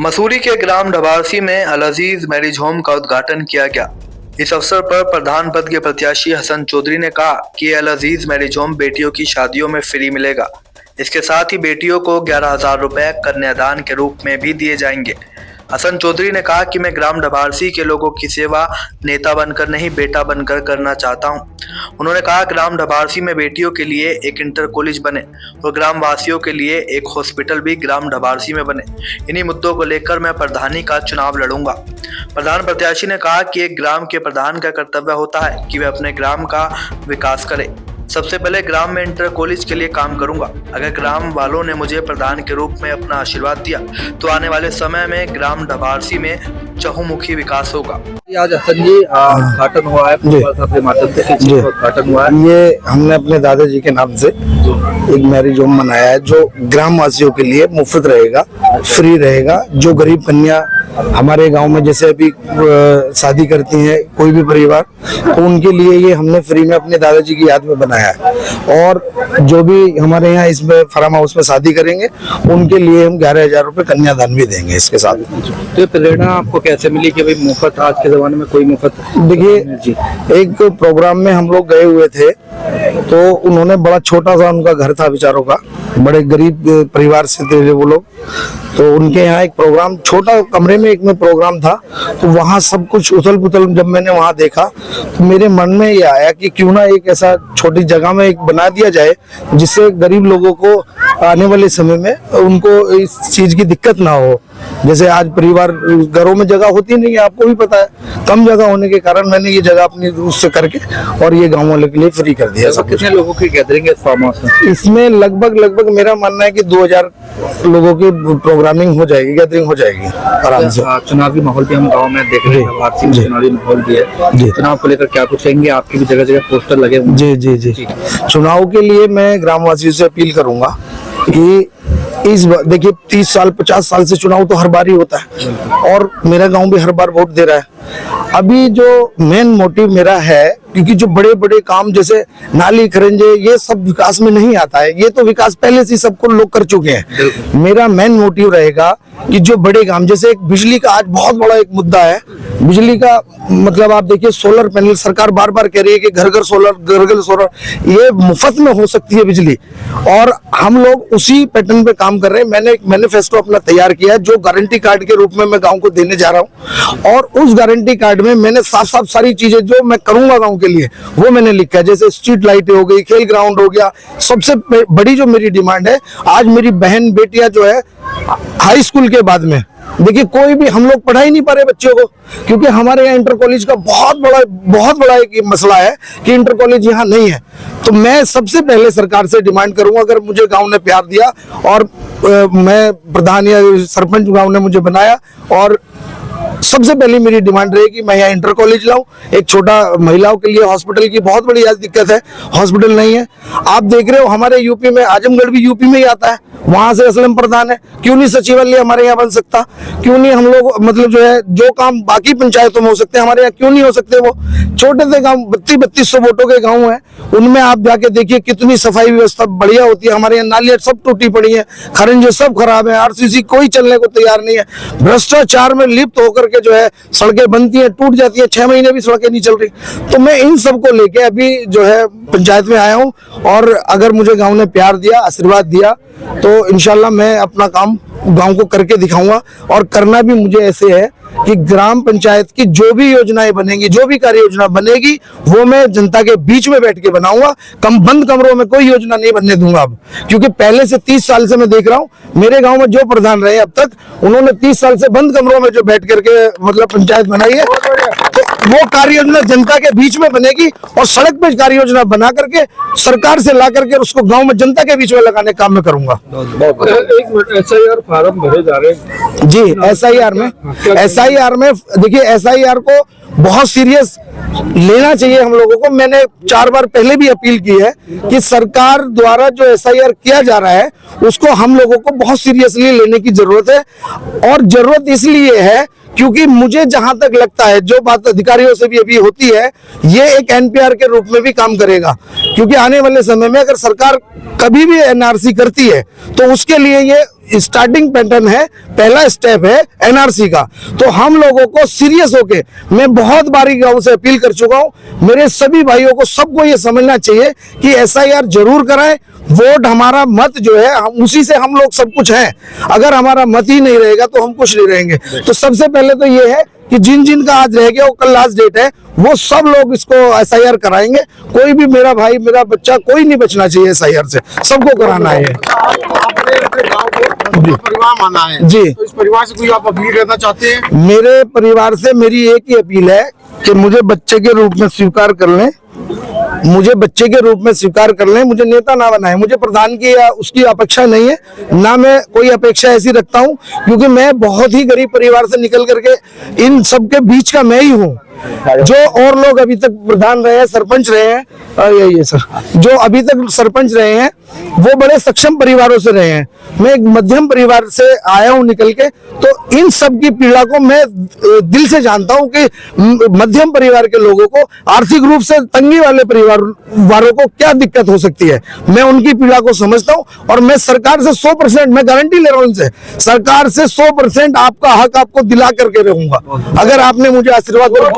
मसूरी के ग्राम ढबारसी में अल अजीज marriage home का उद्घाटन किया गया। इस अवसर पर प्रधान पद के प्रत्याशी हसन चौधरी ने कहा कि अल अजीज मैरिज होम बेटियों की शादियों में फ्री मिलेगा। इसके साथ ही बेटियों को 11,000 रुपए कन्यादान के रूप में भी दिए जाएंगे। हसन चौधरी ने कहा कि मैं ग्राम ढबारसी के लोगों की सेवा नेता बनकर नहीं बेटा बनकर करना चाहता हूं। उन्होंने कहा ग्राम ढबारसी में बेटियों के लिए एक इंटर कॉलेज बने और ग्राम वासियों के लिए एक हॉस्पिटल भी ग्राम ढबारसी में बने। इन्हीं मुद्दों को लेकर मैं प्रधानी का चुनाव लड़ूंगा। प्रधान प्रत्याशी ने कहा कि एक ग्राम के प्रधान का कर्तव्य होता है कि वे अपने ग्राम का विकास करे। सबसे पहले ग्राम में इंटर कॉलेज के लिए काम करूंगा। अगर ग्राम वालों ने मुझे प्रधान के रूप में अपना आशीर्वाद दिया तो आने वाले समय में ग्राम ढबारसी में चहुमुखी विकास होगा। आज हसन जी उद्घाटन हुआ है, अपने माध्यम से उद्घाटन हुआ है। ये हमने अपने दादाजी के नाम से एक मैरिज होम बनाया है जो ग्राम वासियों के लिए मुफ्त रहेगा, फ्री रहेगा। जो गरीब कन्या हमारे गांव में जैसे अभी शादी करती हैं कोई भी परिवार, तो उनके लिए ये हमने फ्री में अपने दादाजी की याद में बनाया है। और जो भी हमारे यहाँ इसमें फार्म हाउस में शादी करेंगे उनके लिए हम 11,000 रुपए कन्यादान भी देंगे इसके साथ। तो ये प्रेरणा आपको कैसे मिली कि भाई मुफ्त, आज के जमाने में कोई मुफ्त? देखिए, एक प्रोग्राम में हम लोग गए हुए थे तो उन्होंने बड़ा छोटा सा उनका घर था बेचारों का, बड़े गरीब परिवार से थे वो लोग। तो उनके यहाँ एक प्रोग्राम, छोटा कमरे में एक में प्रोग्राम था, तो वहाँ सब कुछ उथल पुथल जब मैंने वहाँ देखा तो मेरे मन में ये आया कि क्यों ना एक ऐसा छोटी जगह में एक बना दिया जाए जिससे गरीब लोगों को आने वाले समय में उनको इस चीज की दिक्कत ना हो। जैसे आज परिवार घरों में जगह होती नहीं है, आपको भी पता है, कम जगह होने के कारण मैंने ये जगह अपनी उससे करके और ये गाँव वालों के लिए फ्री कर दिया। कितने लोगों की गैदरिंग है इस फार्म हाउस में? इसमें लगभग मेरा मानना है कि 2,000 लोगों की प्रोग्रामिंग हो जाएगी, गैदरिंग हो जाएगी आराम से। चुनावी माहौल भी हम गाँव में देख रहे हैं, चुनावी माहौल भी है। चुनाव को लेकर क्या कुछ कहेंगे? आपकी भी जगह जगह पोस्टर लगे हुए। जी। चुनाव के लिए मैं ग्रामवासियों से अपील करूंगा कि इस बार देखिए 30 साल 50 साल से चुनाव तो हर बार ही होता है और मेरा गांव भी हर बार वोट दे रहा है। अभी जो मेन मोटिव मेरा है, क्योंकि जो बड़े बड़े काम जैसे नाली खरंजे ये सब विकास में नहीं आता है, ये तो विकास पहले से सबको लोग कर चुके हैं। मेरा मेन मोटिव रहेगा कि जो बड़े काम, जैसे एक बिजली का आज बहुत बड़ा एक मुद्दा है। बिजली का मतलब आप देखिए, सोलर पैनल सरकार बार बार कह रही है कि घर घर सोलर, ये मुफ्त में हो सकती है बिजली, और हम लोग उसी पैटर्न पे काम कर रहे हैं। मैंने एक मैनिफेस्टो अपना तैयार किया है जो गारंटी कार्ड के रूप में मैं गांव को देने जा रहा हूं, और उस गारंटी कार्ड में मैंने साफ सारी चीजें जो मैं करूंगा गांव के लिए वो मैंने लिखा है। जैसे स्ट्रीट लाइटें हो गई, खेल ग्राउंड हो गया। सबसे बड़ी जो मेरी डिमांड है, आज मेरी बहन बेटियां जो है हाई स्कूल के बाद में, देखिए कोई भी हम लोग पढ़ा ही नहीं पा रहे बच्चों को, क्योंकि हमारे यहाँ इंटर कॉलेज का बहुत बड़ा एक मसला है कि इंटर कॉलेज यहाँ नहीं है। तो मैं सबसे पहले सरकार से डिमांड करूंगा, अगर मुझे गांव ने प्यार दिया और मैं प्रधान या सरपंच गांव ने मुझे बनाया, और सबसे पहली मेरी डिमांड रहेगी मैं यहाँ इंटर कॉलेज लाऊं। एक छोटा महिलाओं के लिए हॉस्पिटल की बहुत बड़ी आज दिक्कत है, हॉस्पिटल नहीं है। आप देख रहे हो हमारे यूपी में, आजमगढ़ भी यूपी में ही आता है, वहां से असलम प्रधान है। क्यों नहीं सचिवालय हमारे यहाँ बन सकता? क्यों नहीं हम लोग मतलब जो है जो काम बाकी पंचायतों में हो सकते हैं हमारे यहाँ क्यों नहीं हो सकते? वो छोटे से गाँव 3200 वोटों के गाँव है, उनमें आप जाके देखिए कितनी सफाई व्यवस्था बढ़िया होती है। हमारे यहाँ नालियां सब टूटी पड़ी है, खरंजे सब खराब है, आरसीसी कोई चलने को तैयार नहीं है। भ्रष्टाचार में लिप्त होकर के जो है सड़कें बनती हैं, टूट जाती है, 6 महीने भी सड़कें नहीं चल रही। तो मैं इन सब को लेके अभी जो है पंचायत में आया हूँ, और अगर मुझे गांव ने प्यार दिया, आशीर्वाद दिया, तो इंशाल्लाह मैं अपना काम गांव को करके दिखाऊंगा। और करना भी मुझे ऐसे है कि ग्राम पंचायत की जो भी योजनाएं बनेंगी, जो भी कार्य योजना बनेगी, वो मैं जनता के बीच में बैठ के बनाऊंगा। बंद कमरों में कोई योजना नहीं बनने दूंगा अब, क्योंकि पहले से 30 साल से मैं देख रहा हूँ मेरे गांव में जो प्रधान रहे अब तक, उन्होंने 30 साल से बंद कमरों में जो बैठ करके मतलब पंचायत बनाई है, तो वो कार्य योजना जनता के बीच में बनेगी, और सड़क पे कार्य योजना बना करके सरकार से ला करके उसको गाँव में जनता के बीच में लगाने का काम मैं करूंगा। SIR फार्म भरे जा रहे हैं जी, SIR में देखिए, SIR को बहुत सीरियस लेना चाहिए हम लोगों को। मैंने 4 बार पहले भी अपील की है कि सरकार द्वारा जो SIR किया जा रहा है उसको हम लोगों को बहुत सीरियसली लेने की जरूरत है। और जरूरत इसलिए है क्योंकि मुझे जहां तक लगता है, जो बात अधिकारियों से भी अभी होती है, ये एक NPR के रूप में भी काम करेगा। क्योंकि आने वाले समय में अगर सरकार कभी भी NRC करती है तो उसके लिए ये स्टार्टिंग पैटर्न है, पहला स्टेप है एनआरसी का। तो हम लोगों को सीरियस होके, मैं बहुत बारी गांव से अपील कर चुका हूं, मेरे सभी भाइयों को, सबको ये समझना चाहिए कि एसआईआर जरूर कराएं। वोट हमारा मत जो है, हम उसी से हम लोग सब कुछ हैं। अगर हमारा मत ही नहीं रहेगा तो हम कुछ नहीं रहेंगे। तो सबसे पहले तो ये है कि जिन जिन का आज रह गया, वो कल लास्ट डेट है, वो सब लोग इसको एसआईआर कराएंगे। कोई भी मेरा भाई, मेरा बच्चा, कोई नहीं बचना चाहिए एसआईआर से, सबको कराना है। आपने अपने गांव को अपना परिवार माना है जी। तो इस परिवार से कोई आप अपील करना चाहते हैं? मेरे परिवार से मेरी एक ही अपील है कि मुझे बच्चे के रूप में स्वीकार कर लें, मुझे बच्चे के रूप में स्वीकार कर लें, मुझे नेता ना बनाए। मुझे प्रधान की या उसकी अपेक्षा नहीं है, ना मैं कोई अपेक्षा ऐसी रखता हूं, क्योंकि मैं बहुत ही गरीब परिवार से निकल करके इन सब के बीच का मैं ही हूं। जो और लोग अभी तक प्रधान रहे हैं, सरपंच रहे हैं, ये सर, जो अभी तक सरपंच रहे हैं, वो बड़े सक्षम परिवारों से रहे हैं। मैं एक मध्यम परिवार से आया हूं निकल के, तो इन सब की पीड़ा को मैं दिल से जानता हूं कि मध्यम परिवार के लोगों को, आर्थिक रूप से तंगी वाले परिवार वालों को क्या दिक्कत हो सकती है। मैं उनकी पीड़ा को समझता हूं और मैं सरकार से 100%, मैं गारंटी ले रहा हूं इनसे, सरकार से 100% आपका हक आपको दिला करके रहूंगा, अगर आपने मुझे आशीर्वाद दिया।